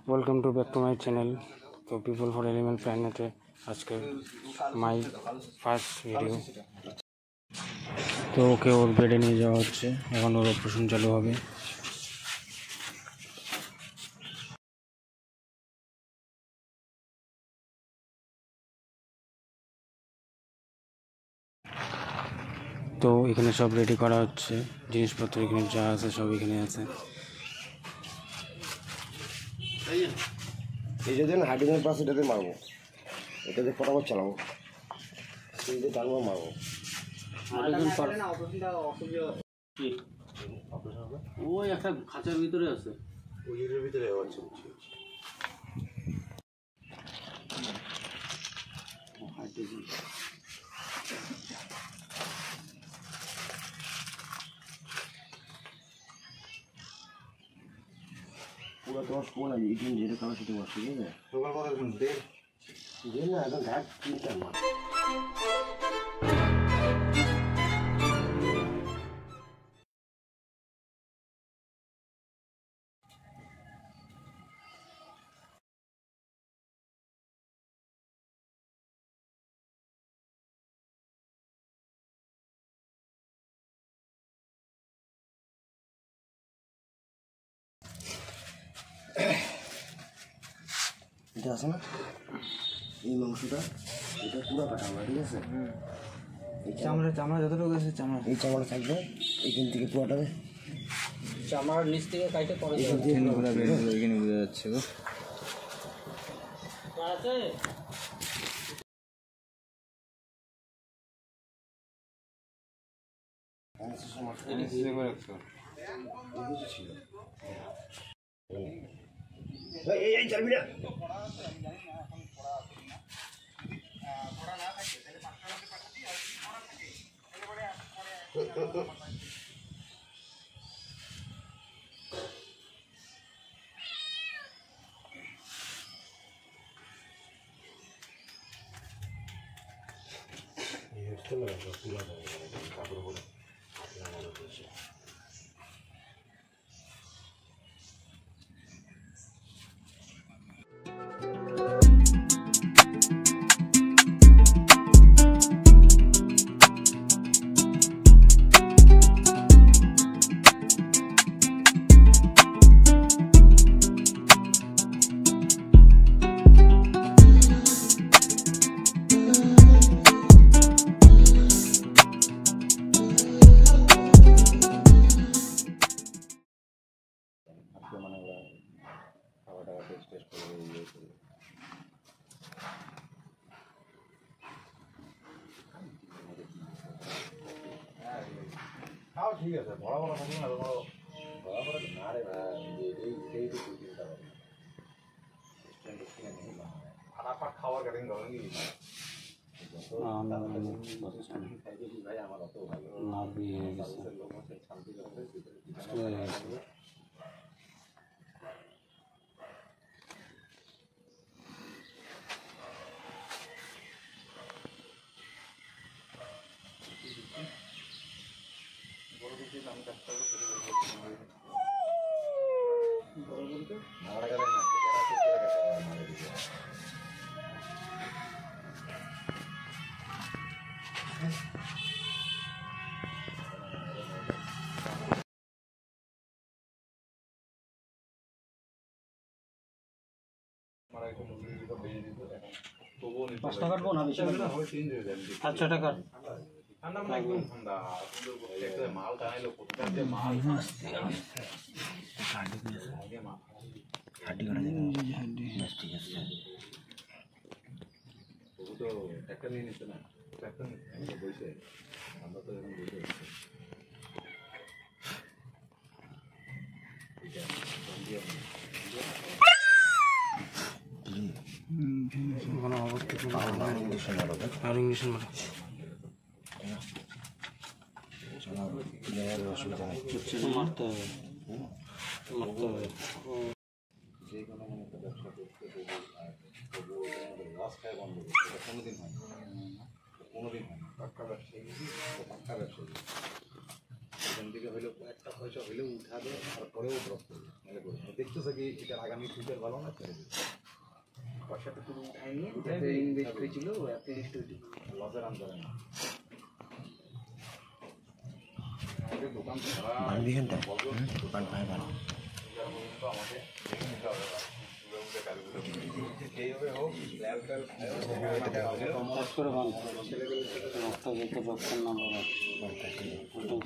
Welcome to back to my channel. তো people for element প্ল্যানেটে আজকে my first video. তো ওকে ওর বেডে নিয়ে যাওয়া হচ্ছে, এখন ওর অপারেশন চালু হবে। তো এখানে সব রেডি করা হচ্ছে, জিনিসপত্র এখানে যা আছে সব এখানে আছে। এই যদি হাইড্রোজেন পাস এটাতে মারবো, এটাতে ফটাফট চালাবো, সেইটা টানবো মারবো। ওই একটা খাঁচার ভিতরে আছে, ওই ভিতরে আছে। পুরো তোমার ফোন আছে, এই যেটা কারো সেটা বসে, ঠিক আছে? সকাল কথা শুনতে যে না একদম ঘাট চিন্তা মার। এটা আছে না, এই মাংসটা, এটা পুরো কাটা আমরা, ঠিক আছে? এই চামড়া যতটুকু আছে চামড়া, এই চামড়া থাকবে এইখান থেকে পুরোটা, চামড়ার নিচ থেকে কাইটে পরে এখানে বোঝা যাচ্ছে গো। এই চালবি না, ঠিক আছে। বড় বড় থাকবে না, বড় বড় না রে ভাই, এই তো চিন্তা করবে ফাটাফাট খাওয়ার কাটিং করবেন কি ভাই, আমার অত ভালো না বিয়ে পাঁচটা কাটবো না, বেশি 500 টাকা। একদম ঠান্ডা মাল টানাইলো, হাড্ডি কাটা ঠিক আছে। তো ট্র্যাক্টর নিয়ে নিচ্ছে না, ট্র্যাক্টর বসে আমরা তো এখন বসে আর ইংলিশ অসুবিধা নেই, মারতে হবে মারতে হবে। যে কোনো একটা ব্যবসা করতে লস খায় বন্ধ করতে, এটা কোনোদিন হয় না, কোনোদিন হয় না। পাক্কা ব্যবসায়ী পাক্কা ব্যবসায়ী এখান থেকে হইলেও একটা পয়সা হইলেও উঠাবে, তারপরেও ড্রপ করবে, মনে করবে। দেখতেছ বলছে কি এটার আগামী ফিউচার ভালো না ছেড়ে দিই পয়সাটা পুরো উঠায়নি যাতে ইনভেস্ট হয়েছিল লসের আন্দোলন দোকান এইভাবে হোক কাজ করে ভালো রক্ত যেতে রক্তের নাম্বার আছে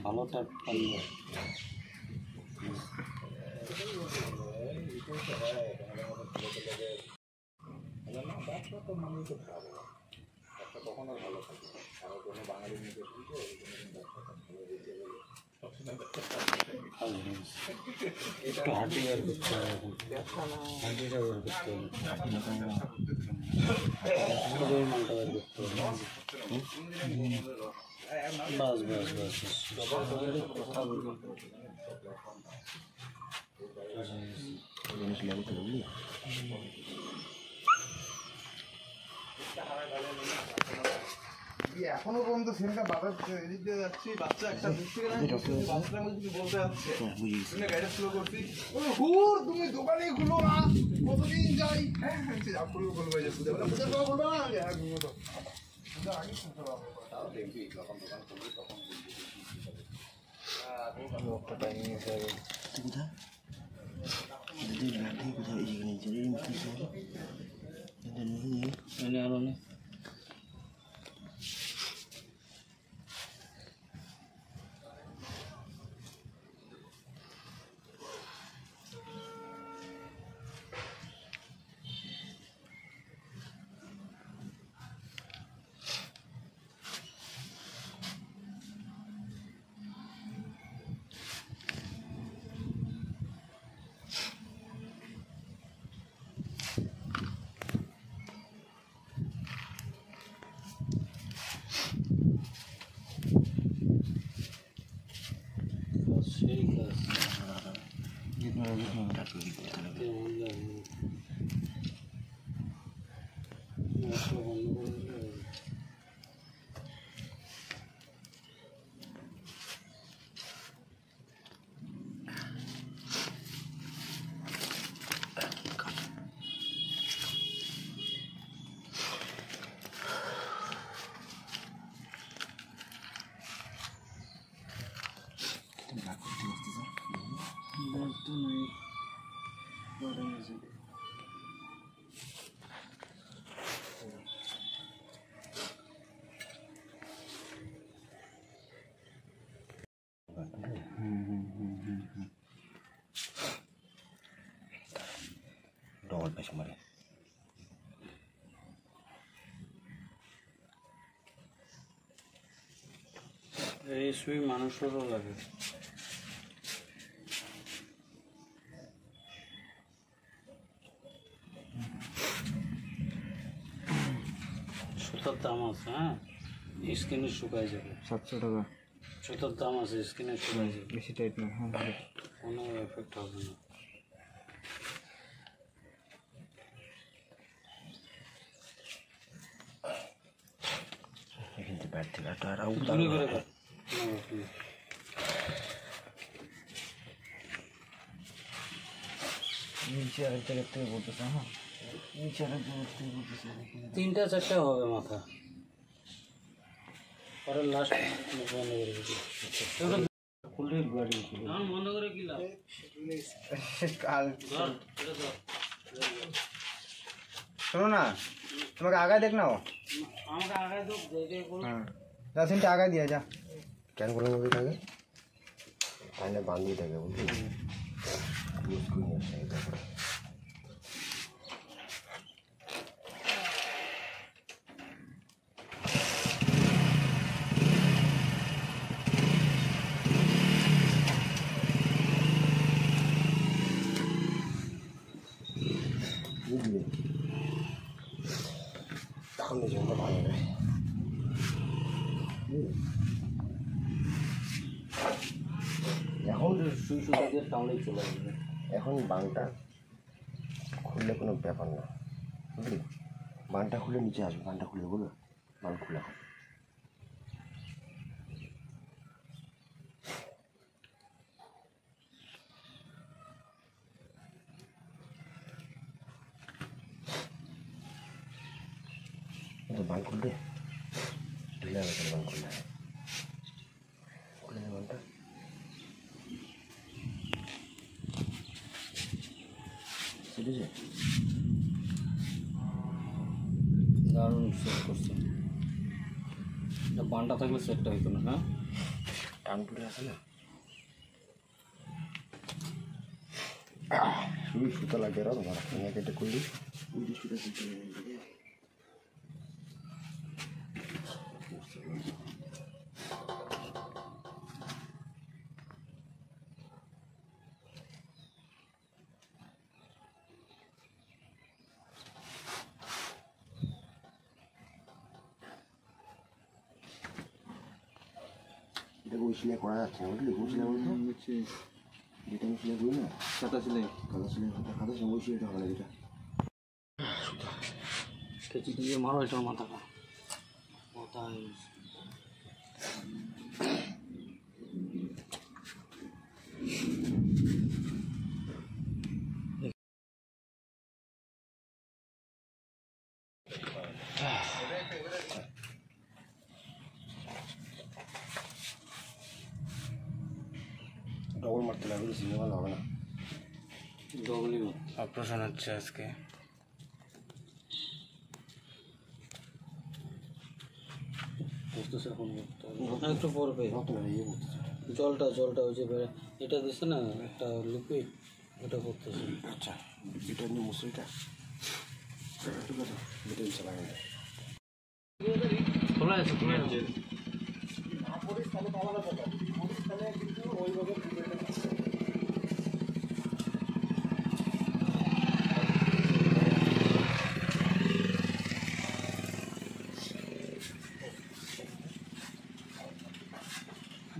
ভালো টাইপ পানি কখনো ভালো থাকে আর কোনো বাঙালি মেয়েকে শুনতে একটু হাঁটি বের করতে হবে হাঁটিটা বের করতে হবে মালটা বের করতে হবে বাস বাস বাস কথা বলবো এখনো পর্যন্ত সেখানকার বাবার এদিক দিয়ে যাচ্ছি বাচ্চা একটা বুঝতে গেলে বাচ্চাটার মধ্যে কিছু বলতে যাচ্ছে তুমি গাড়িটা স্লো করছি হুর তুমি দোকানে খুলো না কতদিন যাই হ্যাঁ হ্যাঁ যা করবো বলবো যে বুঝতে পারলাম বলবো না হ্যাঁ ঘুমো তো আগে শুনতে পারবো তাও দেখবি যখন দোকান খুলবি তখন কোথায় ঠিক আছে ডবল পেশ মারে এই সুই মানুষেরও লাগে সুতার দাম আছে হ্যাঁ স্কিনে শুকাই যাবে 700 টাকা সুতার দাম আছে স্কিনে শুকাই যাবে বেশি টাইট না হ্যাঁ কোনো এফেক্ট হবে না কিন্তু ব্যাট থেকে আর দূরে করে কাট নিচে আরেকটা থেকে বলতেছে হ্যাঁ নিচে আরেকটা থেকে বলতেছে 3টা 4টা হবে মাথা পরে লাস্ট বন্ধ করে দিচ্ছি ফুলের গাড়ি বন্ধ করে কি লাভ কাল ধর এটা ধর শোনো না তোমাকে আগায় দেখ নাও আমাকে আগে তো দেখে করো হ্যাঁ 10 মিনিট আগায় দিয়ে যা কেন করে মধ্যে থাকে আইনে বাঁধিয়ে থাকে বুঝলি বুঝলি তাহলে জন্য ভালো রে এখন সুই সুতা দিয়ে টাউনেই চলে আসবে এখন বানটা খুললে কোনো ব্যাপার না বুঝলি বানটা খুলে নিচে আসবে বানটা খুলে বলো বান খুলে হবে তো বান খুললে ঢিলা গেছে বান খুললে খুলে বানটা সেটেছে দারুণ সেট করছে। বানটা থাকলে সেটটা হইতো না। হ্যাঁ, টান পড়ে আছে না, শুধু সুতা লাগে আর ধরা কেটে করলি ওই সুতা সুতা এটা ওই সিলাই করা যাচ্ছে না, বুঝলি? কোন সিলাই বলতো? যেটা আমি সিলাই করি না, কাটা সিলাই, কাদা সিলাই কাদা সিলাই ওই সিলাইটা হবে না, যেটা কেচি দিয়ে মারো এটার মাথাটা। মাথায় ডবল মারতে লাগবে, সিলাই ভালো হবে না। ডবলই অপারেশন হচ্ছে আজকে। করতেছে এখন। একটু পড়বে নতুন ইয়ে করতেছে। জলটা ওই যে এটা দিচ্ছে না একটা লিকুইড, ওটা করতেছে। আচ্ছা, এটা নিয়ে মুসলিটা ঠিক আছে, এটা ইচ্ছা লাগে না। খোলা আছে।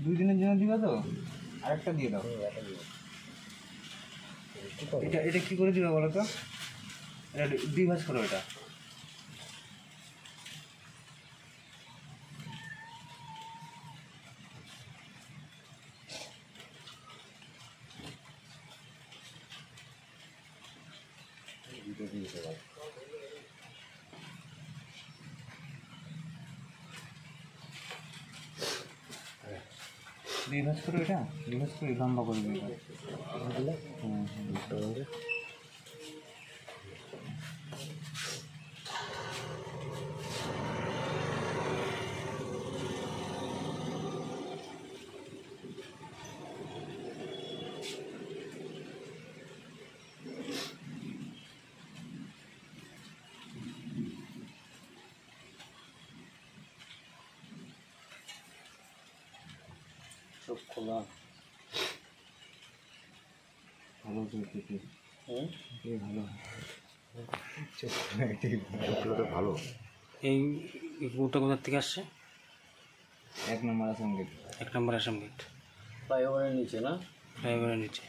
দুই দিনের জন্য দিবা তো? আরেকটা দিয়ে দাও। এটা এটা কী করে দিবা বলো তো? এটা দুই ভাঁজ করো এটা। দুই ভাঁজ করো এটা, দুই ভাঁজ করে লম্বা করে দিবা। সব খোলা। ভালো চলছে, ভালো তো ভালো। এই কুকুরটা কোথার থেকে আসছে? 1 নম্বর আসাম গেট। 1 নম্বর আসাম গেট, ফ্লাইওভারের নিচে না? ফ্লাইওভারের নিচে।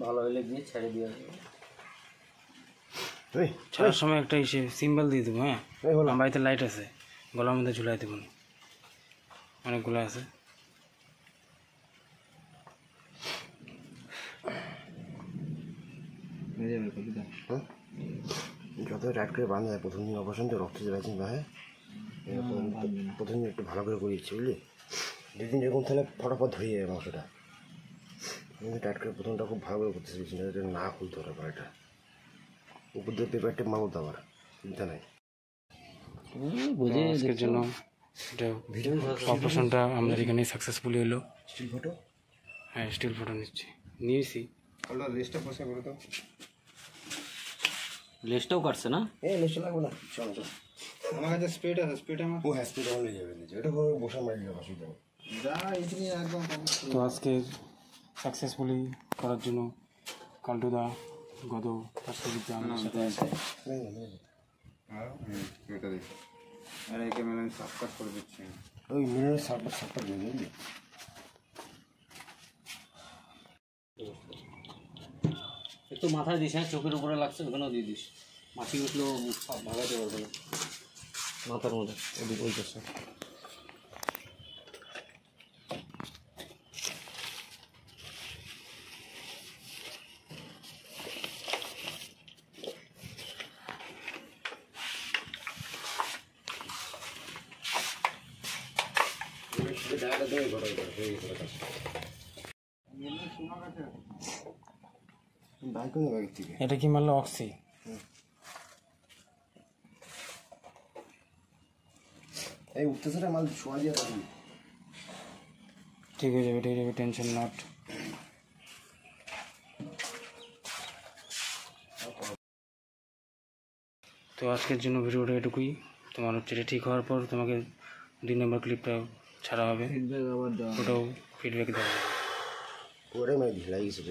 ভালো হলে গিয়ে ছেড়ে দিয়ে আসবে। ছাড়ার সময় একটা সিম্বল দিয়ে দেবো। হ্যাঁ, আমার বাড়িতে লাইট আছে, গলার মধ্যে ঝুলাই দেবো, অনেকগুলো আছে। যত টাইট করে বাঁধা যায়, প্রথম দিন অপারেশন তো রক্ত যাবে চিন্তা, হ্যাঁ প্রথম দিন একটু ভালো করে করিয়েছি, বুঝলি? যেদিন যেরকম তাহলে ফটাফট ধরে যাবে মাংসটা। কিন্তু টাইট করে প্রথমটা খুব ভালো করে করতেছি, চিন্তা না খুলতে হবে এটা উপর দিয়ে পেপারটা মারবো তো আবার, চিন্তা নাই। বুঝে আজকের জন্য এটা অপারেশনটা আমাদের এখানে সাকসেসফুলি হলো। স্টিল ফটো, হ্যাঁ, স্টিল ফটো নিয়েছি। লিস্টটা বসে করো তো। লেজটাও কাটছে না? লিস্ট লাগবে না, চলো চলো। আমার কাছে স্পিড আছে, স্পিড আমার ও হ্যাঁ, স্পিড হয়ে যাবে, এটা করে বসে মারি যাবে, অসুবিধা নেই। যা ইজিলি একদম। তো আজকে সাকসেসফুলি করার জন্য কাল্টুদা, গদ, রাষ্ট্রবিদ্যা আমার সাথে আছে। এটা দেখি, আর একে মেলে আমি সাফ কাট করে দিচ্ছি। ওই মিনারের সাপটা দিয়ে বুঝলি? একটু মাথায় দিস, হ্যাঁ চোখের উপরে লাগছে, ওখানেও দিয়ে দিস। মাছি উঠলেও ভাগাতে পারবে না মাথার মধ্যে। ওদিক ওই পাশে টাকাটা দেবে ঘটা হয়ে গেছে কাজ। বাইক কোন বাইক থেকে এটা কি মারলো অক্সি? এই উঠতেছে না মাল শোয়া দিয়ে থাকি। ঠিক হয়ে যাবে, ঠিক হয়ে যাবে, টেনশন নট। তো আজকের জন্য ভিডিওটা এটুকুই। তোমার হচ্ছে এটা ঠিক হওয়ার পর তোমাকে 2 নম্বর ক্লিপটা ছাড়া হবে, ফিডব্যাক আবার দেওয়া ওটাও ফিডব্যাক দেওয়া হবে। ওটাই মানে লাগিয়েছে